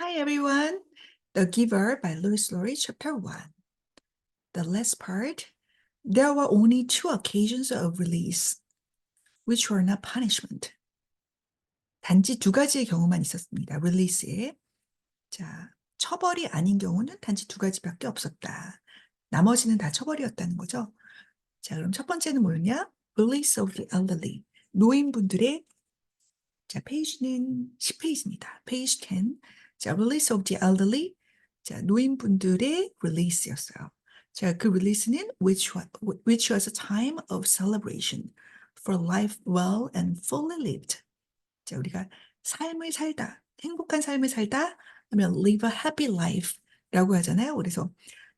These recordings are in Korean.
Hi everyone. The Giver by Louis Laurie, Chapter 1. The last part. There were only two occasions of release, which were not punishment. 단지 두 가지의 경우만 있었습니다. release에. 자, 처벌이 아닌 경우는 단지 두 가지밖에 없었다. 나머지는 다 처벌이었다는 거죠. 자, 그럼 첫 번째는 뭐였냐? Release of the elderly. 노인분들의 자, 페이지는 10페이지입니다. 페이지 10. 자, release of the elderly. 자, 노인분들의 release였어요. 자, 그 release는 which was a time of celebration for life well and fully lived. 자, 우리가 삶을 살다, 행복한 삶을 살다 하면 live a happy life라고 하잖아요. 그래서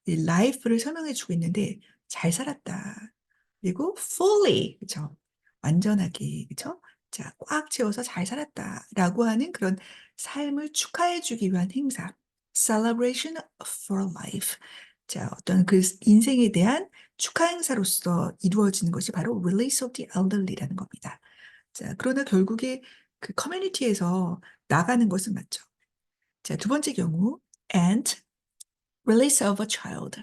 이 life를 설명해 주고 있는데 잘 살았다. 그리고 fully, 그렇죠? 완전하게, 그렇죠? 자, 꽉 채워서 잘 살았다라고 하는 그런 삶을 축하해 주기 위한 행사. celebration for life. 자, 어떤 그 인생에 대한 축하 행사로서 이루어지는 것이 바로 release of the elderly라는 겁니다. 자, 그러나 결국에 그 커뮤니티에서 나가는 것은 맞죠. 자, 두 번째 경우, and release of a child,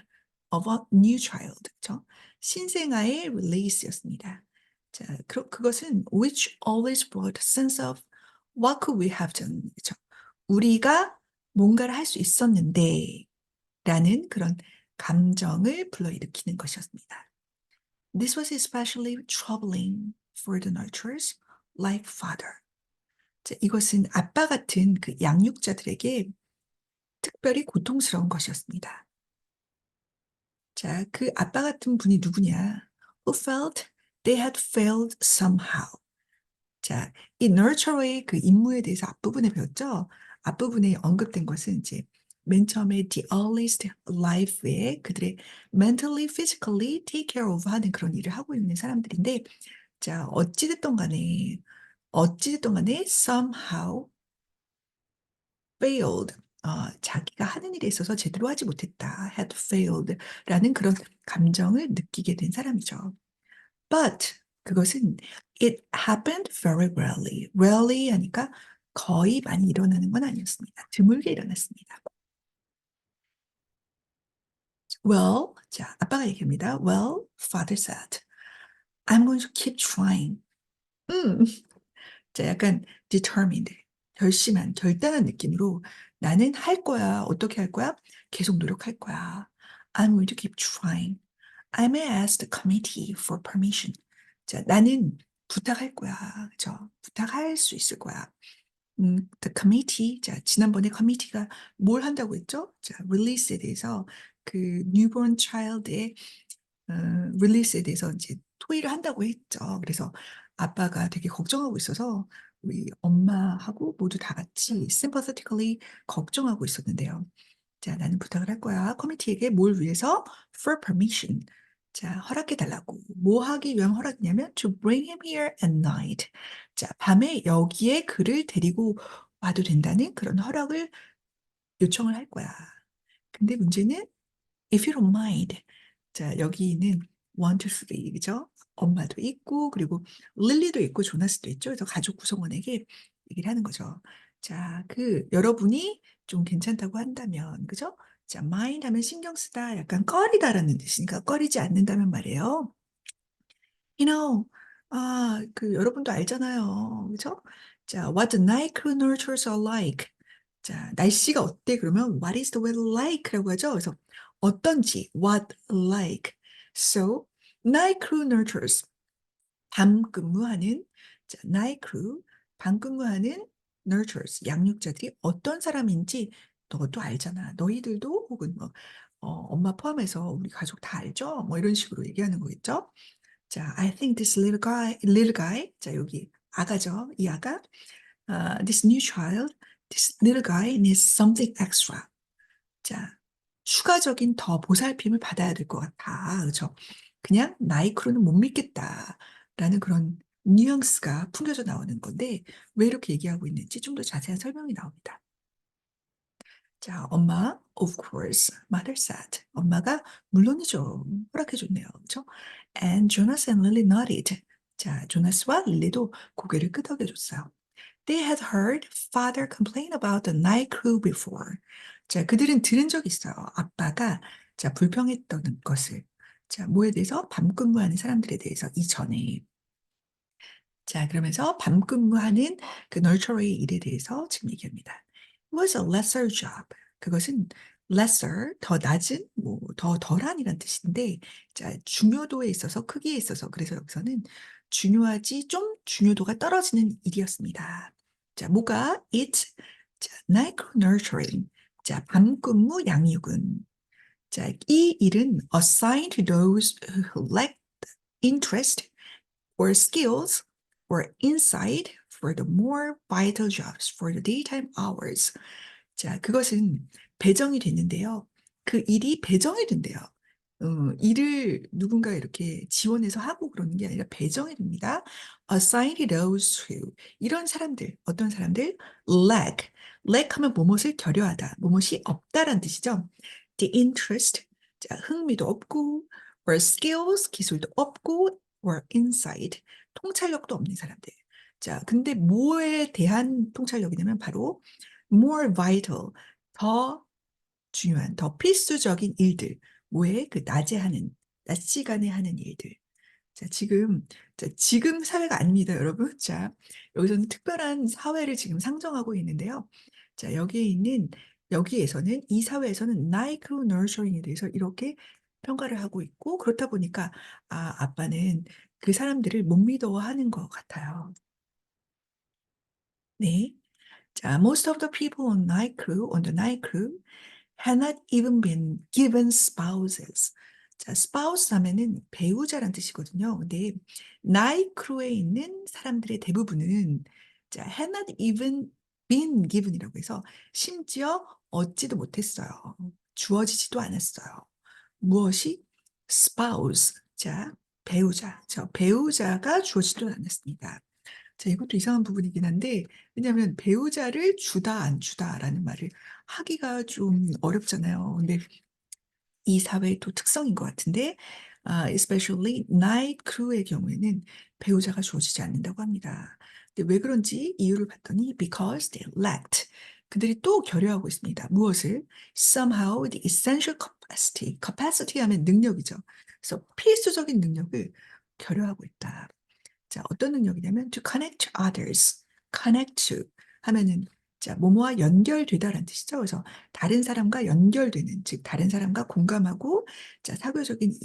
of a new child. 그렇죠? 신생아의 release였습니다. 자, 그것은 which always brought a sense of what could we have done. 그렇죠? 우리가 뭔가를 할 수 있었는데 라는 그런 감정을 불러일으키는 것이었습니다. This was especially troubling for the nurturers like father. 자, 이것은 아빠 같은 그 양육자들에게 특별히 고통스러운 것이었습니다. 자, 그 아빠 같은 분이 누구냐? Who felt they had failed somehow. 자, 이 nurture의 그 임무에 대해서 앞부분에 배웠죠? 앞부분에 언급된 것은 이제 맨 처음에 the earliest life에 그들의 mentally, physically take care of 하는 그런 일을 하고 있는 사람들인데, 자, 어찌됐든 간에 somehow failed. 자기가 하는 일에 있어서 제대로 하지 못했다. had failed 라는 그런 감정을 느끼게 된 사람이죠. But 그것은 it happened very rarely. rarely 하니까 거의 많이 일어나는 건 아니었습니다. 드물게 일어났습니다. Well, 자, 아빠가 얘기합니다. Well, father said, I'm going to keep trying. 음, 자, 약간 determined, 결심한, 결단한 느낌으로 나는 할 거야. 어떻게 할 거야? 계속 노력할 거야. I'm going to keep trying. I may ask the committee for permission. 자, 나는 부탁할 거야. 그죠? 부탁할 수 있을 거야. the committee. 자, 지난번에 committee가 뭘 한다고 했죠? 자, release에 대해서 그 newborn child의 릴리스에 대해서 이제 토의를 한다고 했죠. 그래서 아빠가 되게 걱정하고 있어서 우리 엄마하고 모두 다 같이 sympathetically 걱정하고 있었는데요. 자, 나는 부탁을 할 거야. 커미티에게 뭘 위해서? For permission. 자, 허락해 달라고. 뭐 하기 위한 허락이냐면 to bring him here at night. 자, 밤에 여기에 그를 데리고 와도 된다는 그런 허락을 요청을 할 거야. 근데 문제는 if you don't mind. 자, 여기는 one, two, three, 그죠? 엄마도 있고, 그리고 릴리도 있고, 조나스도 있죠. 그래서 가족 구성원에게 얘기를 하는 거죠. 자, 여러분이 좀 괜찮다고 한다면, 그죠? 자, mind 하면 신경 쓰다, 약간 꺼리다라는 뜻이니까 꺼리지 않는다면 말이에요. You know, 여러분도 알잖아요. 그죠? 자, what the night crew nurtures are like. 자, 날씨가 어때? 그러면 what is the weather like? 라고 하죠. 그래서 어떤지, what like. So, night crew nurtures. 밤 근무하는, 자, night crew, 밤 근무하는 nurtures, 양육자들이 어떤 사람인지 너도 알잖아. 너희들도 혹은 뭐, 엄마 포함해서 우리 가족 다 알죠? 뭐 이런 식으로 얘기하는 거겠죠? 자, I think this little guy, 자, 여기 아가죠. 이 아가. This new child, this little guy needs something extra. 자, 추가적인 더 보살핌을 받아야 될 것 같아. 그렇죠? 그냥 나이크로는 못 믿겠다라는 그런 뉘앙스가 풍겨져 나오는 건데 왜 이렇게 얘기하고 있는지 좀 더 자세한 설명이 나옵니다. 자, 엄마, of course, mother said. 엄마가 물론이죠. 허락해 줬네요. 그렇죠? And Jonas and Lily nodded. 자, 조나스와 릴리도 고개를 끄덕여 줬어요. They had heard father complain about the night crew before. 자, 그들은 들은 적이 있어요. 아빠가 자, 불평했던 것을. 자, 뭐에 대해서? 밤 근무하는 사람들에 대해서 이전에. 자, 그러면서 밤 근무하는 그 널처러의 일에 대해서 지금 얘기합니다. It was a lesser job. 그것은 lesser, 더 낮은, 뭐, 더 덜한이란 뜻인데, 자, 중요도에 있어서, 크기에 있어서, 그래서 여기서는 중요하지, 좀 중요도가 떨어지는 일이었습니다. 자, 뭐가? It, 자, night nurturing. 자, 밤 근무 양육은. 자, 이 일은 assigned to those who lacked interest or skills or insight for the more vital jobs for the daytime hours. 자, 그것은 배정이 됐는데요. 그 일이 배정이 된대요. 일을 누군가 이렇게 지원해서 하고 그러는 게 아니라 배정이 됩니다. Assigned those who 이런 사람들, 어떤 사람들 lack, lack 하면 뭐뭇을 결여하다, 뭐뭇이 없다란 뜻이죠. The interest, 자, 흥미도 없고, or skills, 기술도 없고, or insight, 통찰력도 없는 사람들. 자, 근데 뭐에 대한 통찰력이냐면 바로 more vital, 더 중요한, 더 필수적인 일들. 뭐에? 그 낮에 하는, 낮 시간에 하는 일들. 자, 지금 사회가 아닙니다, 여러분. 자, 여기서는 특별한 사회를 지금 상정하고 있는데요. 자, 여기에서는, 이 사회에서는 나이크로 너셔링에 대해서 이렇게 평가를 하고 있고, 그렇다 보니까, 아빠는 그 사람들을 못 믿어하는 것 같아요. 네. 자, most of the people on the night crew had not even been given spouses. 자, spouse 하면은 배우자란 뜻이거든요. 근데 나이 크루에 있는 사람들의 대부분은 자, had not even been given이라고 해서 심지어 얻지도 못했어요. 주어지지도 않았어요. 무엇이? spouse. 자, 배우자. 저 배우자가 주어지지도 않았습니다. 자, 이것도 이상한 부분이긴 한데, 왜냐하면 배우자를 주다, 안 주다라는 말을 하기가 좀 어렵잖아요. 근데 이 사회의 또 특성인 것 같은데, especially night crew의 경우에는 배우자가 주어지지 않는다고 합니다. 근데 왜 그런지 이유를 봤더니, because they lacked. 그들이 또 결여하고 있습니다. 무엇을? Somehow the essential capacity. capacity 하면 능력이죠. 그래서 필수적인 능력을 결여하고 있다. 자, 어떤 능력이냐면 to connect to others, connect to 하면은 자, 뭐뭐와 연결되다라는 뜻이죠. 그래서 다른 사람과 연결되는, 즉 다른 사람과 공감하고 자, 사교적인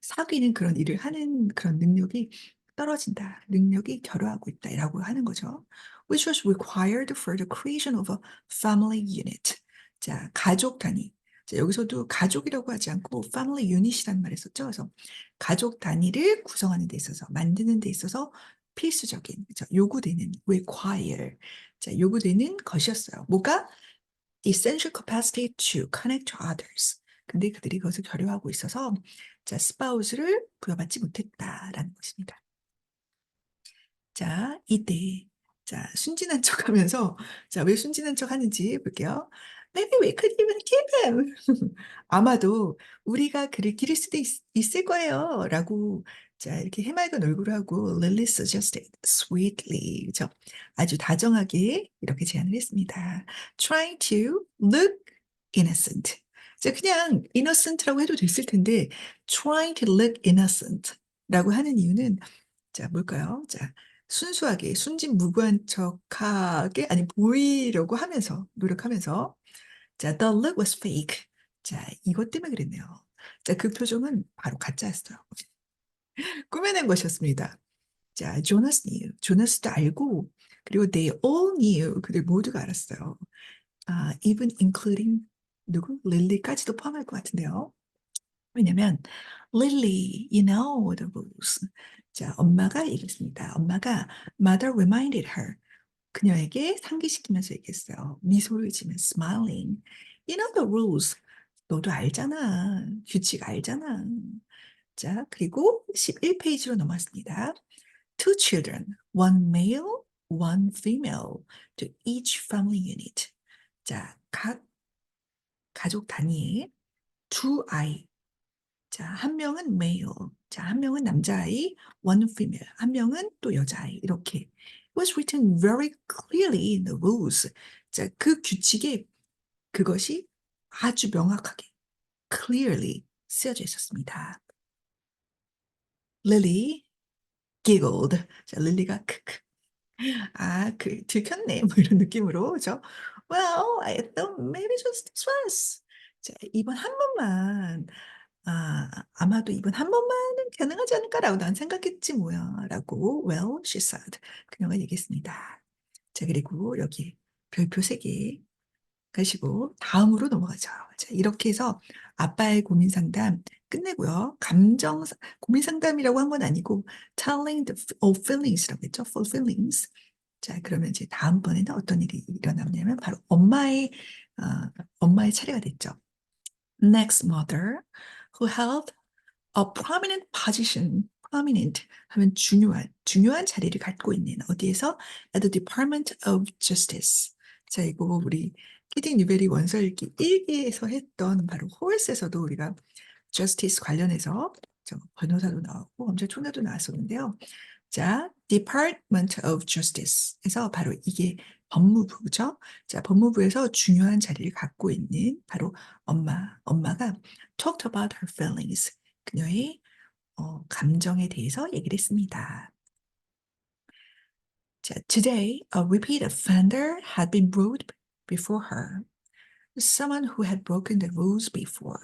사귀는 그런 일을 하는 그런 능력이 떨어진다. 능력이 결여하고 있다라고 하는 거죠. Which was required for the creation of a family unit. 자, 가족 단위. 자, 여기서도 가족이라고 하지 않고 family unit이라는 말을 썼죠. 그래서 가족 단위를 구성하는 데 있어서 만드는 데 있어서 필수적인 그죠? 요구되는 require 자 요구되는 것이었어요. 뭐가 essential capacity to connect to others. 근데 그들이 그것을 결여하고 있어서 자 spouse를 부여받지 못했다라는 것입니다. 자 이때 자 순진한 척하면서 자 왜 순진한 척하는지 볼게요. Maybe we could even kill him. 아마도 우리가 그를 기를 수도 있을 거예요. 라고 자 이렇게 해맑은 얼굴을 하고 Lily suggested sweetly 그죠? 아주 다정하게 이렇게 제안을 했습니다. Trying to look innocent. 자 그냥 innocent라고 해도 됐을 텐데 trying to look innocent라고 하는 이유는 자 뭘까요? 자 순수하게 순진무구한 척하게 아니 보이려고 하면서 노력하면서 자 the look was fake. 자, 이것 때문에 그랬네요. 자, 그 표정은 바로 가짜였어요. 꾸며낸 것이었습니다. 자, 조나스도 알고, 그리고 they all knew, 그들 모두가 알았어요. even including 누구? 릴리까지도 포함할 것 같은데요. 왜냐면 Lily, you know the rules. 자, 엄마가 얘기했습니다. 엄마가 mother reminded her. 그녀에게 상기시키면서 얘기했어요. 미소를 지으면서 smiling. You know the rules. 너도 알잖아. 규칙 알잖아. 자, 그리고 11페이지로 넘었습니다. Two children, one male, one female, to each family unit. 자, 각 가족 단위에 두 아이. 자, 한 명은 male. 자, 한 명은 남자아이, one female. 한 명은 또 여자아이. 이렇게 was written very clearly in the rules. 자, 그 규칙에 그것이 아주 명확하게 clearly 쓰여져 있었습니다. Lily giggled. 자, 릴리가 크크. 아, 들켰네. 뭐 이런 느낌으로, 그죠? Well, I thought maybe just this once. 자, 이번 한 번만, 아마도 이번 한 번만은 가능하지 않을까라고 난 생각했지 뭐야. 라고, well, she said. 그녀가 얘기했습니다. 자, 그리고 여기 별표 3개 가시고 다음으로 넘어가죠. 자, 이렇게 해서 아빠의 고민 상담 끝내고요. 고민 상담이라고 한 건 아니고 telling the feelings라고 했죠. for feelings. 자, 그러면 이제 다음번에는 어떤 일이 일어나냐면 바로 엄마의 차례가 됐죠. Next mother who held a prominent position. prominent 하면 중요한 자리를 갖고 있는 어디에서? at the Department of Justice. 자, 이거 우리 키딩 뉴베리 원서 읽기 1기에서 했던 바로 호월스에서도 우리가 justice 관련해서 변호사도 나왔고 검찰총장도 나왔었는데요. 자, Department of Justice에서 바로 이게 법무부죠. 자, 법무부에서 중요한 자리를 갖고 있는 바로 엄마가 talked about her feelings. 그녀의 감정에 대해서 얘기를 했습니다. 자, today a repeat offender had been brought before her. Someone who had broken the rules before.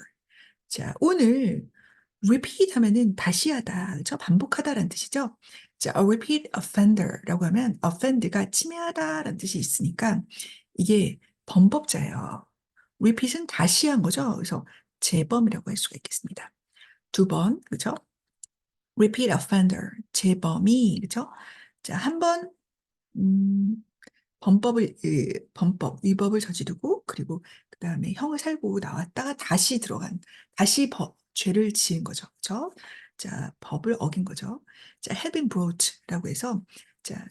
자, 오늘 repeat 하면은 다시 하다, 그렇죠? 반복하다라는 뜻이죠. 자, a repeat offender라고 하면 offend가 침해하다라는 뜻이 있으니까 이게 범법자예요. repeat은 다시 한 거죠. 그래서 재범이라고 할 수가 있겠습니다. 2번, 그렇죠? repeat offender, 재범이, 그렇죠? 자, 한 번, 위법을 저지르고, 그리고 그 다음에 형을 살고 나왔다가 다시 죄를 지은 거죠. 그죠? 자, 법을 어긴 거죠. 자, have been brought라고 해서, 자,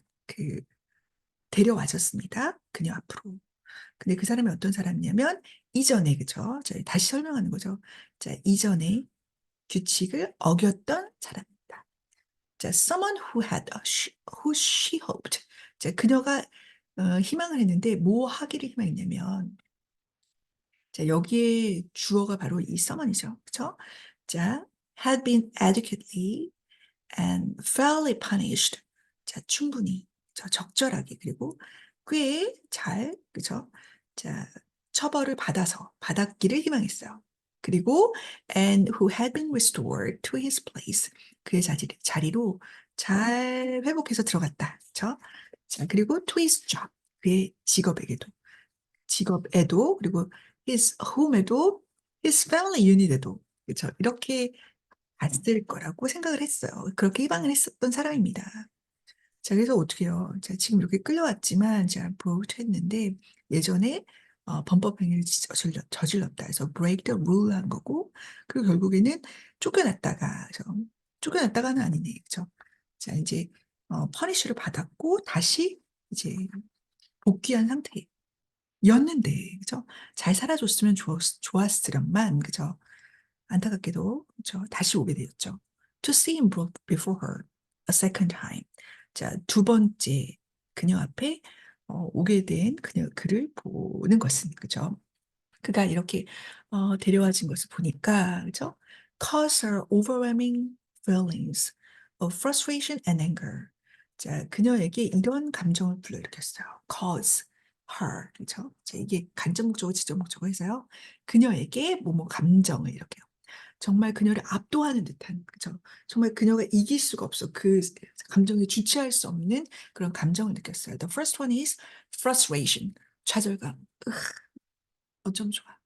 데려와졌습니다. 그녀 앞으로. 근데 그 사람이 어떤 사람이냐면, 이전에, 그죠? 자, 다시 설명하는 거죠. 자, 이전에 규칙을 어겼던 사람입니다. 자, someone who she hoped. 자, 그녀가 희망을 했는데 뭐 하기를 희망했냐면, 자, 여기에 주어가 바로 이 someone이죠. 그렇죠? 자, had been adequately and fairly punished. 자, 충분히, 적절하게, 그리고 꽤 잘, 그죠? 자, 처벌을 받았기를 희망했어요. 그리고 and who had been restored to his place. 그의 자리로 잘 회복해서 들어갔다. 그죠? 자, 그리고 to his job. 그의 직업에도, 그리고 his home에도, his family unit에도. 그죠? 이렇게 갔을 거라고 생각을 했어요. 그렇게 희망을 했었던 사람입니다. 자, 그래서 어떻게 해요? 자, 지금 이렇게 끌려왔지만, 제가 brought 했는데, 예전에 범법 행위를 저질렀다 해서 break the rule 한 거고, 그리고 결국에는 쫓겨났다가는 아니네. 그죠? 자, 이제, 퍼니쉬를 받았고, 다시 이제 복귀한 상태였는데, 그죠? 잘 살아줬으면 좋았으련만, 그죠? 안타깝게도 그렇죠. 다시 오게 되었죠. To see him brought before her a second time. 자, 2번째 그녀 앞에 오게 된 그를 보는 것은 그죠. 그가 이렇게 데려와진 것을 보니까 그죠. Cause her overwhelming feelings of frustration and anger. 자, 그녀에게 이런 감정을 불러일으켰어요. Cause her. 그죠. 자, 이게 간접 목적어, 지적 목적어 해서요. 그녀에게 뭐뭐 감정을 이렇게 정말 그녀를 압도하는 듯한, 그죠? 정말 그녀가 이길 수가 없어. 그 감정에 주체할 수 없는 그런 감정을 느꼈어요. The first one is frustration. 좌절감. 어쩜 좋아.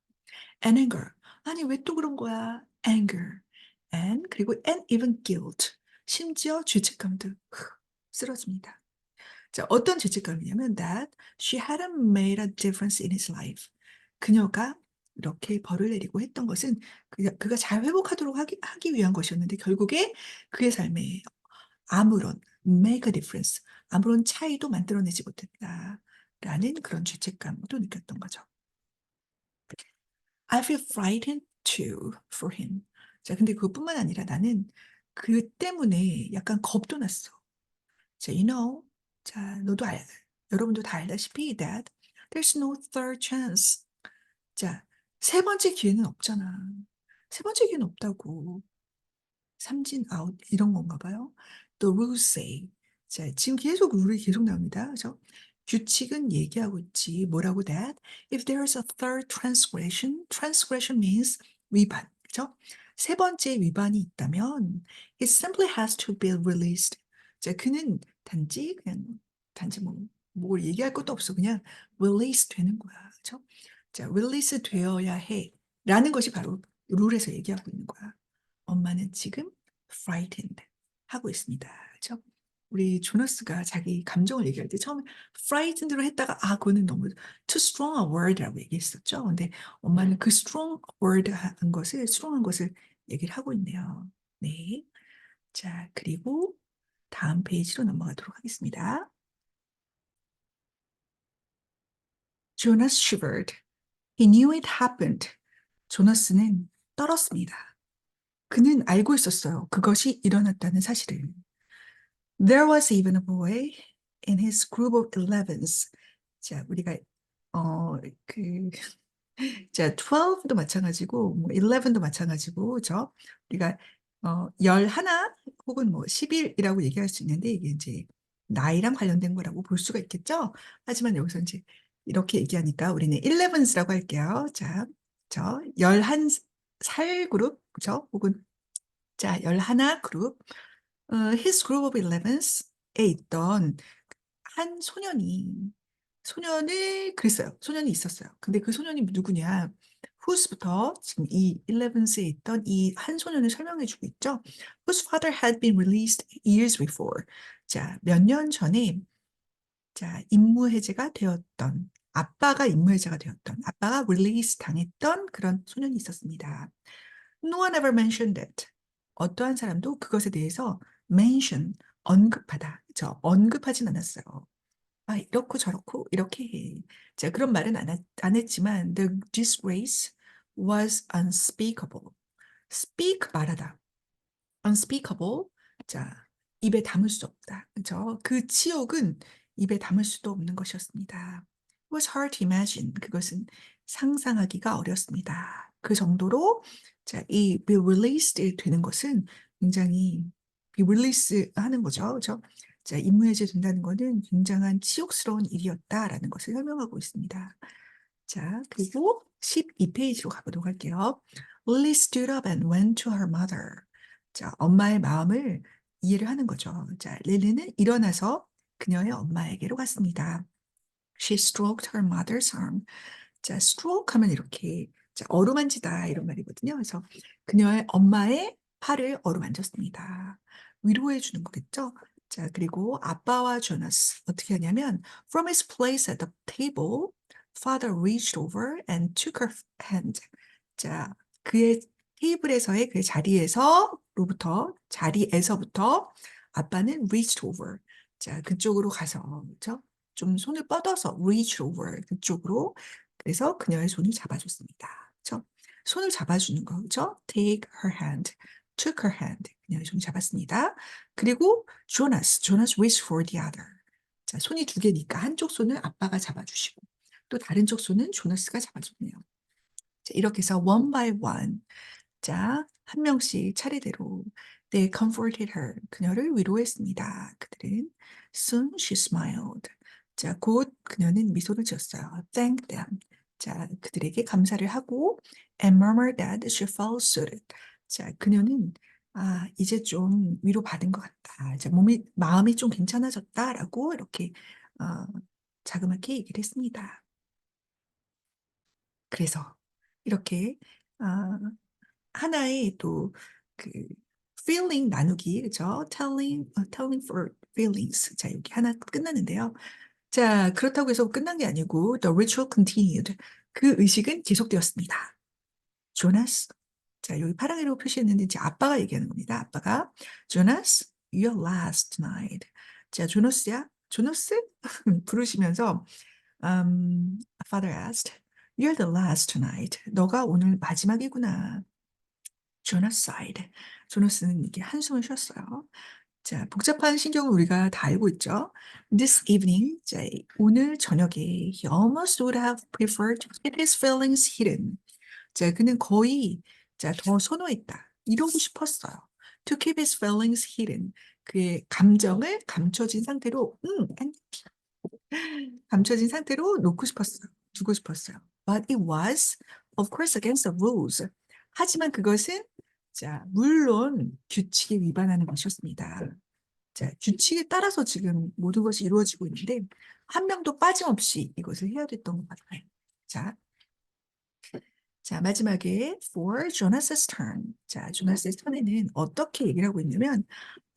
And anger. 아니, 왜 또 그런 거야? Anger. 그리고 and even guilt. 심지어 죄책감도 쓰러집니다. 자, 어떤 죄책감이냐면 that she hadn't made a difference in his life. 그녀가 이렇게 벌을 내리고 했던 것은 그가 잘 회복하도록 하기 위한 것이었는데 결국에 그의 삶에 아무런 make a difference, 아무런 차이도 만들어내지 못했다라는 그런 죄책감도 느꼈던 거죠. I feel frightened too for him. 자, 근데 그것뿐만 아니라 나는 그 때문에 약간 겁도 났어. 자, you know, 자, 여러분도 다 알다시피 that there's no third chance. 자, 세 번째 기회는 없잖아. 세 번째 기회는 없다고. 삼진 아웃 이런 건가 봐요. The rules say. 자, 지금 계속 룰이 계속 나옵니다. 그죠? 규칙은 얘기하고 있지. 뭐라고 that? If there is a third transgression, transgression means 위반. 그죠? 세 번째 위반이 있다면 it simply has to be released. 자, 그는 단지 뭘 얘기할 것도 없어. 그냥 release 되는 거야. 그죠? 자, release 되어야 해. 라는 것이 바로 룰에서 얘기하고 있는 거야. 엄마는 지금 frightened 하고 있습니다. 그죠? 우리 조너스가 자기 감정을 얘기할 때 처음에 frightened로 했다가 그거는 너무 too strong a word라고 얘기했었죠. 근데 엄마는 그 strong한 것을 얘기를 하고 있네요. 네. 자, 그리고 다음 페이지로 넘어가도록 하겠습니다. Jonas shivered. He knew it happened. 조너스는 떨었습니다. 그는 알고 있었어요. 그것이 일어났다는 사실을. There was even a boy in his group of 11s. 자, 우리가 그 자, 12도 마찬가지고 뭐 11도 마찬가지고 우리가 11 혹은 뭐 11이라고 얘기할 수 있는데 이게 이제 나이랑 관련된 거라고 볼 수가 있겠죠. 하지만 여기서 이제 이렇게 얘기하니까 우리는 11s라고 할게요. 자, 11살 그룹, 그죠? 혹은 자, 11 그룹. His group of 11s에 있던 한 소년이 그랬어요. 소년이 있었어요. 근데 그 소년이 누구냐? whose부터 지금 이 11s에 있던 이 한 소년을 설명해 주고 있죠. Whose father had been released years before. 자, 몇 년 전에 자, 아빠가 임무해제가 되었던, 아빠가 release 당했던 그런 소년이 있었습니다. No one ever mentioned it. 어떠한 사람도 그것에 대해서 mention, 언급하다. 언급하진 않았어요. 이렇고 저렇고 이렇게 해. 자, 그런 말은 안 했지만 the disgrace was unspeakable. speak 말하다. unspeakable. 자, 입에 담을 수 없다. 그죠? 그 치욕은 입에 담을 수도 없는 것이었습니다. It was hard to imagine. 그것은 상상하기가 어렵습니다. 그 정도로 자, 이 be released 되는 것은 굉장히 be release 하는 거죠. 그죠? 자, 임무해제 된다는 것은 굉장한 치욕스러운 일이었다라는 것을 설명하고 있습니다. 자, 그리고 12페이지로 가보도록 할게요. Lily stood up and went to her mother. 자, 엄마의 마음을 이해를 하는 거죠. 자, 릴리는 일어나서 그녀의 엄마에게로 갔습니다. She stroked her mother's arm. 자, stroke 하면 이렇게 자, 어루만지다 이런 말이거든요. 그래서 그녀의 엄마의 팔을 어루만졌습니다. 위로해 주는 거겠죠. 자, 그리고 아빠와 조나스 어떻게 하냐면 from his place at the table, father reached over and took her hand. 자, 그의 테이블에서의 그 자리에서부터 아빠는 reached over. 자, 그쪽으로 가서 그렇죠? 좀 손을 뻗어서 reach over 그쪽으로 그래서 그녀의 손을 잡아줬습니다. 그렇죠? 손을 잡아주는 거 그렇죠? take her hand, took her hand 그녀의 손을 잡았습니다. 그리고 Jonas reached for the other. 자, 손이 두 개니까 한쪽 손을 아빠가 잡아주시고 또 다른 쪽 손은 조나스가 잡아줬네요. 자, 이렇게 해서 one by one 자, 한 명씩 차례대로 They comforted her. 그녀를 위로했습니다. 그들은 soon she smiled. 자, 곧 그녀는 미소를 지었어요. Thank them. 자, 그들에게 감사를 하고 and murmured that she felt soothed. 자, 그녀는 이제 좀 위로받은 것 같다. 자, 마음이 좀 괜찮아졌다라고 이렇게 어, 자그맣게 얘기를 했습니다. 그래서 이렇게 어, 하나의 또 그 feeling 나누기 그죠? telling for feelings. 자, 여기 하나 끝났는데요. 자, 그렇다고 해서 끝난 게 아니고 the ritual continued. 그 의식은 계속되었습니다. 조나스. 자, 여기 파랑이라고 표시했는데 이제 아빠가 얘기하는 겁니다. 아빠가 조나스, your last night. 자, 조너스 부르시면서 father asked, you're the last tonight. 너가 오늘 마지막이구나. 조너사이드. 조너스는 이게 한숨을 쉬었어요. 자, 복잡한 신경을 우리가 다 알고 있죠. This evening, 자, 오늘 저녁에 he almost would have preferred to keep his feelings hidden. 자, 그는 거의 자, 더 선호했다. 이러고 싶었어요. To keep his feelings hidden. 그의 감정을 감춰진 상태로, 감춰진 상태로 놓고 싶었어요. 두고 싶었어요. But it was, of course, against the rules. 하지만 그것은 자, 물론 규칙에 위반하는 것이었습니다. 자, 규칙에 따라서 지금 모든 것이 이루어지고 있는데 한 명도 빠짐없이 이것을 해야 됐던 것 같아요. 자, 자, 마지막에 for Jonas's turn. 자, 조나스의 턴에는 어떻게 얘기를 하고 있냐면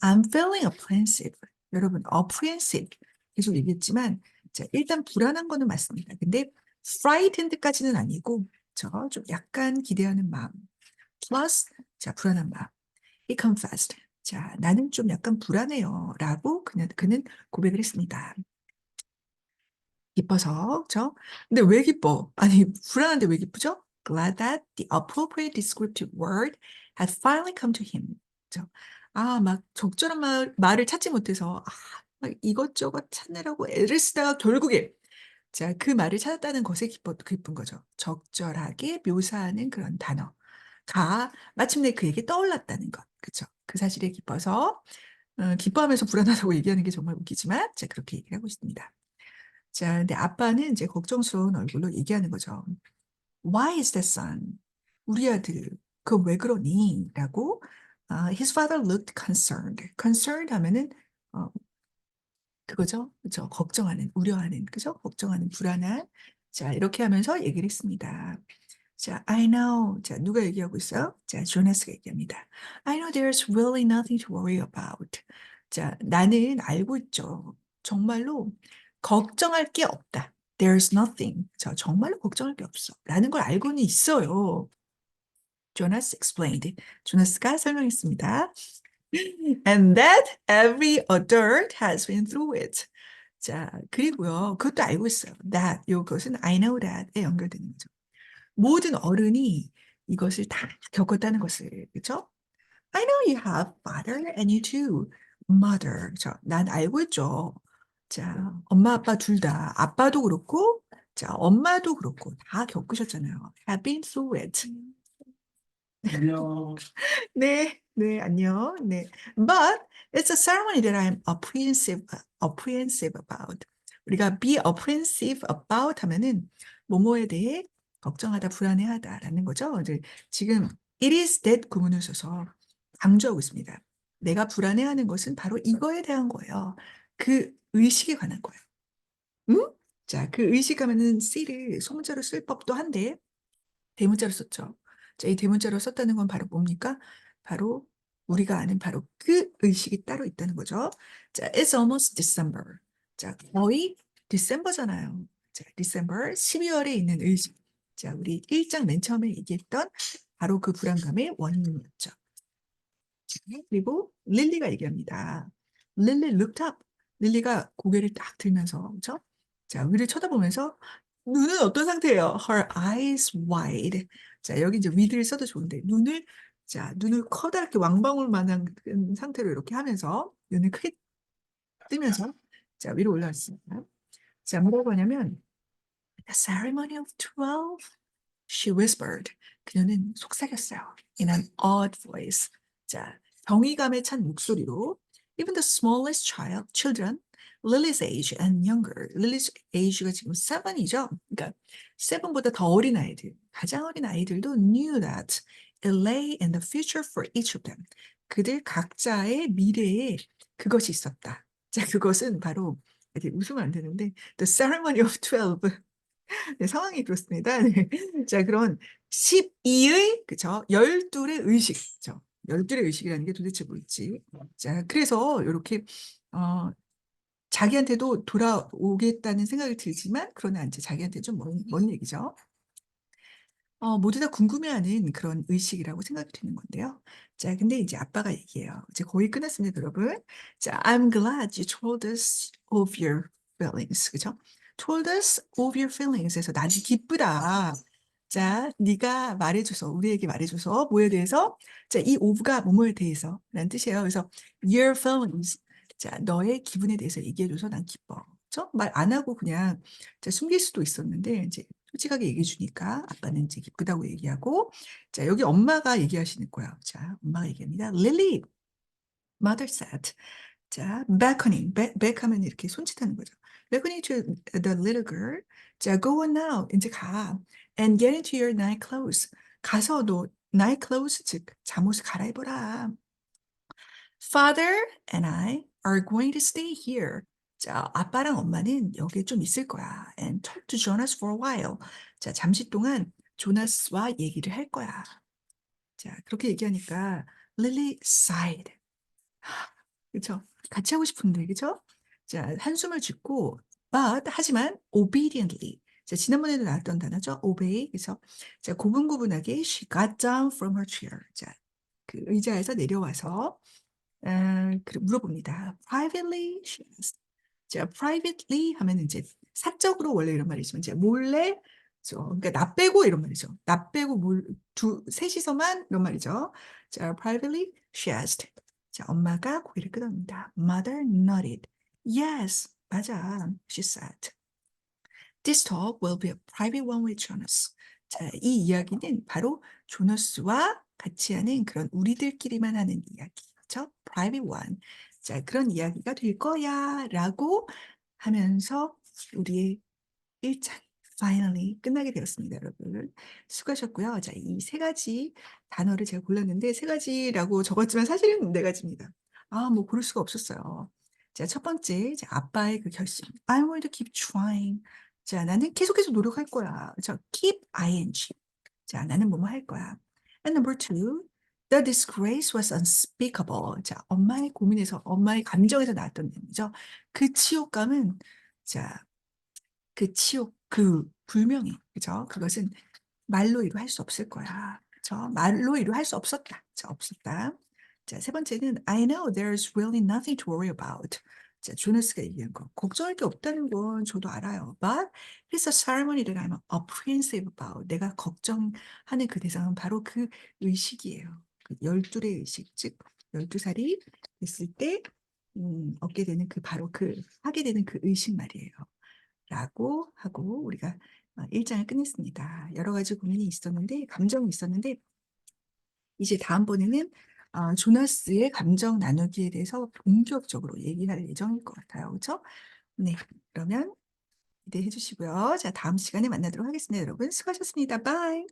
I'm feeling apprehensive. 여러분, apprehensive 계속 얘기했지만 자, 일단 불안한 거는 맞습니다. 근데 frightened까지는 아니고 저 좀 약간 기대하는 마음. plus 자, 불안한 마음. He confessed. 자, 나는 좀 약간 불안해요. 라고 그는 고백을 했습니다. 기뻐서, 그죠? 근데 왜 기뻐? 아니, 불안한데 왜 기쁘죠? Glad that the appropriate descriptive word had finally come to him. 그죠? 아, 막 적절한 말을 찾지 못해서, 막 이것저것 찾느라고 애를 쓰다가 결국에, 자, 그 말을 찾았다는 것에 기쁜 거죠. 적절하게 묘사하는 그런 단어가 마침내 그에게 떠올랐다는 것. 그죠? 그 사실에 기뻐서, 기뻐하면서 불안하다고 얘기하는 게 정말 웃기지만, 자, 그렇게 얘기를 하고 있습니다. 자, 근데 아빠는 이제 걱정스러운 얼굴로 얘기하는 거죠. Why is that son? 우리 아들, 그 왜 그러니? 라고, his father looked concerned. concerned 하면은, 어, 그거죠. 그죠. 걱정하는, 우려하는, 그죠. 걱정하는, 불안한. 자, 이렇게 하면서 얘기를 했습니다. 자, I know. 자, 누가 얘기하고 있어요? 자, 조나스가 얘기합니다. I know there's really nothing to worry about. 자, 나는 알고 있죠. 정말로 걱정할 게 없다. There's nothing. 저 정말로 걱정할 게 없어. 라는 걸 알고는 있어요. 조나스 explained. 조나스가 설명했습니다. And that every adult has been through it. 자, 그리고요. 그것도 알고 있어요. That, 요것은 I know that에 연결되는 거죠. 모든 어른이 이것을 다 겪었다는 것을, 그렇죠? I know you have father and you too. mother. 난 알고 있죠. 자, 엄마, 아빠 둘 다, 아빠도 그렇고, 자, 엄마도 그렇고, 다 겪으셨잖아요. have been through it. 안녕. 네, 네, 안녕. 네. But it's a ceremony that I'm apprehensive about. 우리가 be apprehensive about 하면은 뭐뭐에 대해 걱정하다, 불안해하다라는 거죠. 이제 지금 it is that 구문을 써서 강조하고 있습니다. 내가 불안해하는 것은 바로 이거에 대한 거예요. 그 의식에 관한 거예요. 응? 자, 그 의식하면은 C를 소문자로 쓸 법도 한데 대문자로 썼죠. 자, 이 대문자로 썼다는 건 바로 뭡니까? 바로 우리가 아는 바로 그 의식이 따로 있다는 거죠. 자, it's almost December. 자, 거의 디셈버잖아요. 자, December 12월에 있는 의식. 자, 우리 1장 맨 처음에 얘기했던 바로 그 불안감의 원인이었죠. 그리고 릴리가 얘기합니다. 릴리 looked up. 릴리가 고개를 딱 들면서, 그죠? 자, 위를 쳐다보면서 눈은 어떤 상태예요? Her eyes wide. 자, 여기 이제 위드를 써도 좋은데 눈을 커다랗게 왕방울만한 상태로 이렇게 하면서 눈을 크게 뜨면서 자, 위로 올라왔습니다. 자, 뭐라고 하냐면 The ceremony of 12? She whispered. 그녀는 속삭였어요. In an odd voice. 자, 경이감에 찬 목소리로 Even the smallest children, Lily's age and younger. Lily's age가 지금 7이죠. 그러니까 7보다 더 어린 아이들, 가장 어린 아이들도 knew that it lay in the future for each of them. 그들 각자의 미래에 그것이 있었다. 자, 그것은 바로 이렇게 웃으면 안 되는데 The ceremony of 12. 네, 상황이 그렇습니다. 네. 자, 그런 12의, 그쵸? 12의 의식, 그쵸? 12의 의식이라는 게 도대체 뭘지. 자, 그래서 이렇게, 어, 자기한테도 돌아오겠다는 생각이 들지만, 그러나 이제 자기한테 좀 먼 얘기죠. 모두 다 궁금해하는 그런 의식이라고 생각이 드는 건데요. 자, 근데 이제 아빠가 얘기해요. 이제 거의 끝났습니다, 여러분. 자, I'm glad you told us of your feelings. 그죠? told us of your feelings. 에서 나는 기쁘다. 자, 네가 말해줘서, 우리에게 말해줘서, 뭐에 대해서? 자, 이 of가 뭐뭐에 대해서 라는 뜻이에요. 그래서 your feelings. 자, 너의 기분에 대해서 얘기해줘서 난 기뻐. 그렇죠? 말 안 하고 그냥 자, 숨길 수도 있었는데 이제 솔직하게 얘기해 주니까 아빠는 이제 기쁘다고 얘기하고 자, 여기 엄마가 얘기하시는 거예요. 자, 엄마가 얘기합니다. Lily, mother said. 자, beckoning, beck 하면 이렇게 손짓하는 거죠. beckoning to the little girl. 자, go on now. 이제 가. And get into your night clothes. 가서 너 night clothes, 즉 잠옷을 갈아입어라. Father and I are going to stay here. 자, 아빠랑 엄마는 여기에 좀 있을 거야. And talk to Jonas for a while. 자, 잠시 동안 조나스와 얘기를 할 거야. 자, 그렇게 얘기하니까 Lily sighed. 그렇죠? 같이 하고 싶은데, 그렇죠? 자, 한숨을 짓고, 하지만 obediently. 자, 지난번에도 나왔던 단어죠. obey. 그래서 자, 고분고분하게 she got down from her chair. 자, 그 의자에서 내려와서 물어봅니다. Privately, she asked. 자, privately 하면 이제 사적으로 원래 이런 말이지만 이제 몰래, 그러니까 나 빼고 이런 말이죠. 나 빼고 셋이서만 이런 말이죠. 자, privately, she asked. 자, 엄마가 고개를 끄덕입니다. Mother nodded. Yes, 맞아, she said. This talk will be a private one with Jonas. 자, 이 이야기는 바로 조너스와 같이 하는 그런 우리들끼리만 하는 이야기. 그렇죠? Private one. 자, 그런 이야기가 될 거야 라고 하면서 우리의 1장이 finally 끝나게 되었습니다, 여러분. 수고하셨고요. 자, 이 세 가지 단어를 제가 골랐는데 세 가지라고 적었지만 사실은 네 가지입니다. 뭐 고를 수가 없었어요. 자, 첫 번째, 자, 아빠의 그 결심. I'm going to keep trying. 자, 나는 계속해서 노력할 거야. 자, keep ing. 자, 나는 뭐뭐 할 거야. And number two, the disgrace was unspeakable. 자, 엄마의 고민에서, 엄마의 감정에서 나왔던 내용이죠. 그 치욕감은, 자, 그 치욕, 그 불명예, 그죠? 그것은 말로 이루할 수 없을 거야. 그죠? 말로 이루할 수 없었다. 자, 없었다. 자, 세 번째는 I know there's really nothing to worry about. 자, 조나스가 얘기한 거. 걱정할 게 없다는 건 저도 알아요. But it's a ceremony that I'm apprehensive about. 내가 걱정하는 그 대상은 바로 그 의식이에요. 그 열둘의 의식, 즉 12살이 됐을 때 얻게 되는 그 바로 그 하게 되는 그 의식 말이에요. 라고 하고 우리가 1장을 끝냈습니다. 여러 가지 고민이 있었는데 감정이 있었는데 이제 다음번에는 조나스의 감정 나누기에 대해서 본격적으로 얘기할 예정일 것 같아요. 그렇죠? 네, 그러면 기대해 주시고요. 자, 다음 시간에 만나도록 하겠습니다. 여러분 수고하셨습니다. 바이.